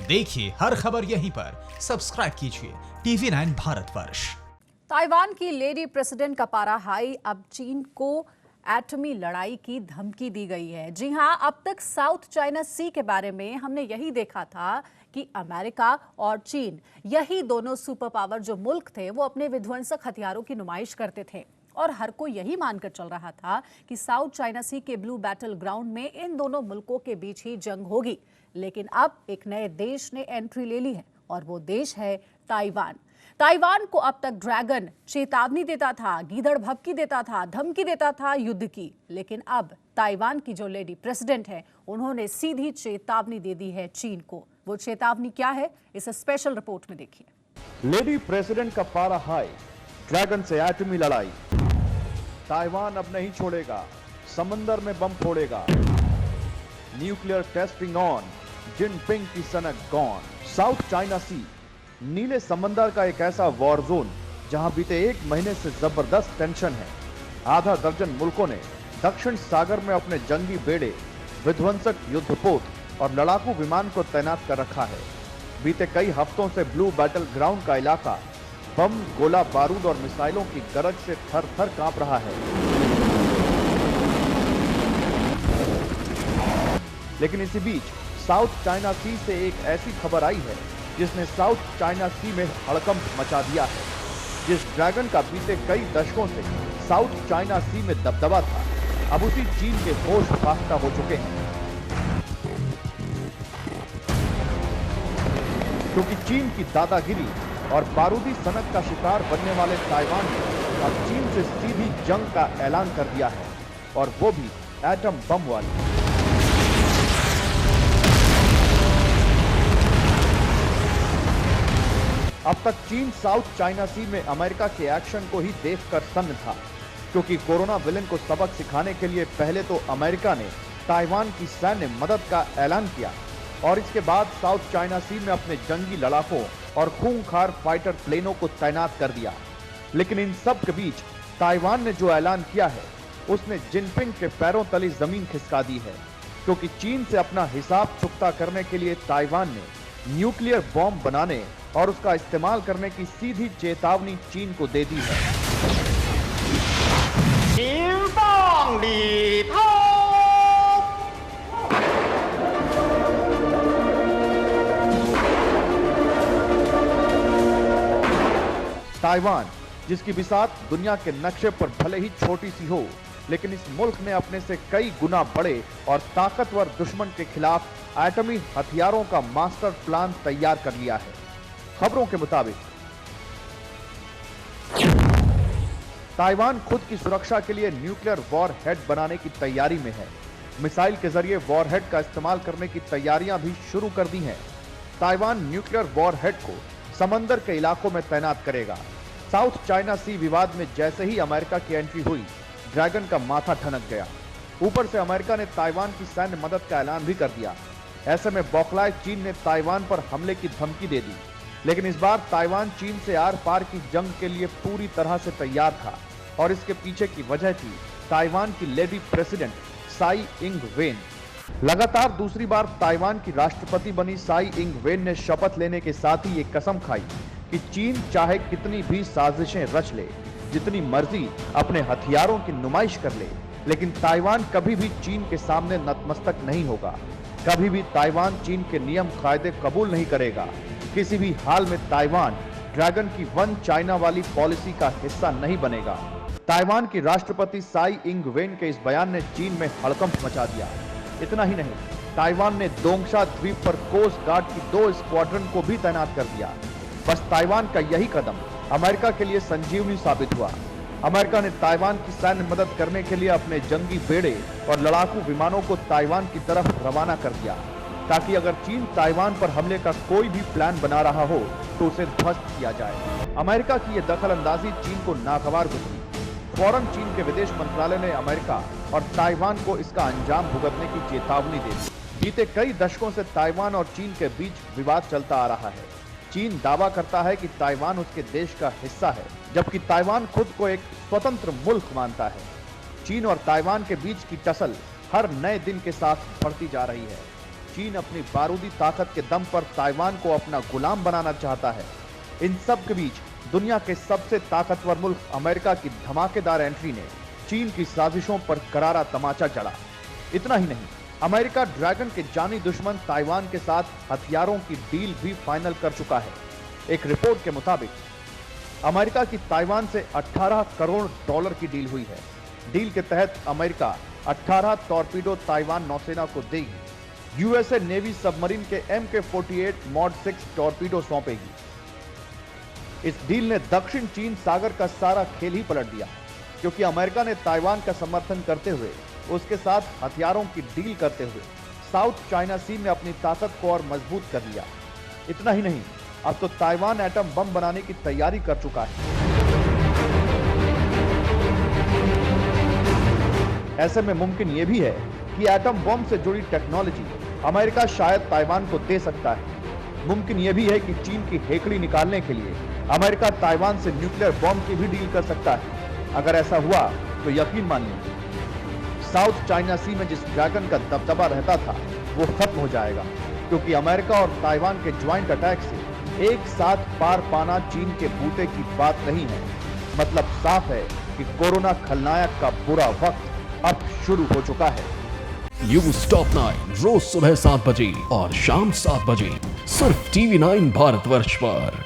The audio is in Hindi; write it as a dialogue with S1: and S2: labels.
S1: देखिए हर खबर यहीं पर, सब्सक्राइब कीजिए TV9 भारतवर्ष।
S2: ताइवान की लेडी प्रेसिडेंट का पारा हाई, अब चीन को एटमी लड़ाई की धमकी दी गई है। जी हां, अब तक साउथ चाइना सी के बारे में हमने यही देखा था कि अमेरिका और चीन, यही दोनों सुपर पावर जो मुल्क थे, वो अपने विध्वंसक हथियारों की नुमाइश करते थे और हर कोई यही मानकर चल रहा था कि साउथ चाइना सी के ब्लू बैटल ग्राउंड में इन दोनों मुल्कों के बीच ही जंग होगी। लेकिन अब एक नए देश ने एंट्री ले ली है और वो देश है ताइवान। ताइवान को अब तक ड्रैगन चेतावनी देता था, गीदड़ भभकी देता था, धमकी देता था युद्ध की, लेकिन अब ताइवान की जो लेडी प्रेसिडेंट है, उन्होंने सीधी चेतावनी दे दी है चीन को। वो चेतावनी क्या है, इस स्पेशल रिपोर्ट में देखिए।
S3: लेडी प्रेसिडेंट का पारा हाई, ड्रैगन से एटमी लड़ाई। ताइवान अब नहीं छोड़ेगा, समंदर में बम फोड़ेगा। न्यूक्लियर टेस्टिंग ऑन, जिनपिंग की सनक गॉन। साउथ चाइना सी, नीले समंदर का एक ऐसा वॉर जोन जहां बीते एक महीने से जबरदस्त टेंशन है। आधा दर्जन मुल्कों ने दक्षिण सागर में अपने जंगी बेड़े, विध्वंसक युद्धपोत और लड़ाकू विमान को तैनात कर रखा है। बीते कई हफ्तों से ब्लू बैटल ग्राउंड का इलाका बम, गोला बारूद और मिसाइलों की गरज से थर थर कांप रहा है। लेकिन इसी बीच साउथ चाइना सी से एक ऐसी खबर आई है जिसने साउथ चाइना सी में हड़कंप मचा दिया है। जिस ड्रैगन का बीते कई दशकों से साउथ चाइना सी में दबदबा था, अब उसी चीन के होश फाख्ता हो चुके हैं। क्योंकि चीन की दादागिरी और बारूदी सनक का शिकार बनने वाले ताइवान ने अब चीन से सीधी जंग का ऐलान कर दिया है, और वो भी एटम बम वाली। अब तक चीन साउथ चाइना सी में अमेरिका के एक्शन को ही देखकर सन्न था, क्योंकि कोरोना विलेन को सबक सिखाने के लिए पहले तो अमेरिका ने ताइवान की सैन्य मदद का ऐलान किया और इसके बाद साउथ चाइना सी में अपने जंगी लड़ाकों और खूंखार फाइटर प्लेनों को तैनात कर दिया। लेकिन इन सब के बीच ताइवान ने जो ऐलान किया है, उसने जिनपिंग के पैरों तले जमीन खिसका दी है, क्योंकि चीन से अपना हिसाब चुकता करने के लिए ताइवान ने न्यूक्लियर बॉम्ब बनाने और उसका इस्तेमाल करने की सीधी चेतावनी चीन को दे दी है। ताइवान, जिसकी बिसात दुनिया के नक्शे पर भले ही छोटी सी हो, लेकिन इस मुल्क ने अपने से कई गुना बड़े और ताकतवर दुश्मन के खिलाफ एटमी हथियारों का मास्टर प्लान तैयार कर लिया है। खबरों के मुताबिक ताइवान खुद की सुरक्षा के लिए न्यूक्लियर वॉर हेड बनाने की तैयारी में है। मिसाइल के जरिए वॉर हेड का इस्तेमाल करने की तैयारियां भी शुरू कर दी हैं। ताइवान न्यूक्लियर वॉर हेड को समंदर के इलाकों में तैनात करेगा। साउथ चाइना सी विवाद में जैसे ही अमेरिका की एंट्री हुई, ड्रैगन का माथा ठनक गया। ऊपर से अमेरिका ने ताइवान की सैन्य मदद का ऐलान भी कर दिया। ऐसे में बौखलाए चीन ने ताइवान पर हमले की धमकी दे दी। लेकिन इस बार ताइवान चीन से आर पार की जंग के लिए पूरी तरह से तैयार था, और इसके पीछे की वजह थी ताइवान की lady president Sai Ing Wen. लगातार दूसरी बार ताइवान की राष्ट्रपति बनी साई इंग वेन ने शपथ लेने के साथ ही ये कसम खाई कि चीन चाहे कितनी भी साजिशें रच ले, जितनी मर्जी अपने हथियारों की नुमाइश कर ले, लेकिन ताइवान कभी भी चीन के सामने नतमस्तक नहीं होगा। कभी भी ताइवान चीन के नियम कायदे कबूल नहीं करेगा। किसी भी हाल में ताइवान ड्रैगन की वन चाइना वाली पॉलिसी का हिस्सा नहीं बनेगा। ताइवान की राष्ट्रपति साई इंग वेन के इस बयान ने चीन में हड़कंप मचा दिया। इतना ही नहीं, ताइवान ने दोंगशा द्वीप पर कोस्ट गार्ड की 2 स्क्वाड्रन को भी तैनात कर दिया। बस ताइवान का यही कदम अमेरिका के लिए संजीवनी साबित हुआ। अमेरिका ने ताइवान की सैन्य मदद करने के लिए अपने जंगी बेड़े और लड़ाकू विमानों को ताइवान की तरफ रवाना कर दिया, ताकि अगर चीन ताइवान पर हमले का कोई भी प्लान बना रहा हो तो उसे ध्वस्त किया जाए। अमेरिका की यह दखल अंदाजी चीन को नागवार गुजरी। फौरन चीन के विदेश मंत्रालय ने अमेरिका और ताइवान को इसका अंजाम भुगतने की चेतावनी दे दी। बीते कई दशकों से ताइवान और चीन के बीच विवाद चलता आ रहा है। चीन दावा करता है कि ताइवान उसके देश का हिस्सा है, जबकि ताइवान खुद को एक स्वतंत्र मुल्क मानता है। चीन और ताइवान के बीच की टसल हर नए दिन के साथ बढ़ती जा रही है। चीन अपनी बारूदी ताकत के दम पर ताइवान को अपना गुलाम बनाना चाहता है। इन सब के बीच दुनिया के सबसे ताकतवर मुल्क अमेरिका की धमाकेदार एंट्री ने चीन की साजिशों पर करारा तमाचा जड़ा। इतना ही नहीं, अमेरिका ड्रैगन के जानी दुश्मन ताइवान के साथ हथियारों की डील भी फाइनल कर चुका है। एक रिपोर्ट के मुताबिक अमेरिका की ताइवान से 18 करोड़ डॉलर की डील हुई है। डील के तहत अमेरिका 18 टॉर्पीडो ताइवान नौसेना को देगी। यूएसए नेवी सबमरीन के MK-48 मॉड 6 टॉर्पीडो सौंपेगी। इस डील ने दक्षिण चीन सागर का सारा खेल ही पलट दिया, क्योंकि अमेरिका ने ताइवान का समर्थन करते हुए उसके साथ हथियारों की डील करते हुए साउथ चाइना सी में अपनी ताकत को और मजबूत कर लिया। इतना ही नहीं, अब तो ताइवान एटम बम बनाने की तैयारी कर चुका है। ऐसे में मुमकिन यह भी है कि एटम बम से जुड़ी टेक्नोलॉजी अमेरिका शायद ताइवान को दे सकता है। मुमकिन यह भी है कि चीन की हेकड़ी निकालने के लिए अमेरिका ताइवान से न्यूक्लियर बम की भी डील कर सकता है। अगर ऐसा हुआ तो यकीन मानिए, साउथ चाइना सी में जिस ड्रैगन का दबदबा रहता था वो खत्म हो जाएगा, क्योंकि अमेरिका और ताइवान के ज्वाइंट अटैक से एक साथ पार पाना चीन के बूते की बात नहीं है। मतलब साफ है कि कोरोना खलनायक का बुरा वक्त अब शुरू हो चुका है।
S4: न्यूज टॉप 9 रोज सुबह 7 बजे और शाम 7 बजे सिर्फ TV9 भारतवर्ष पर।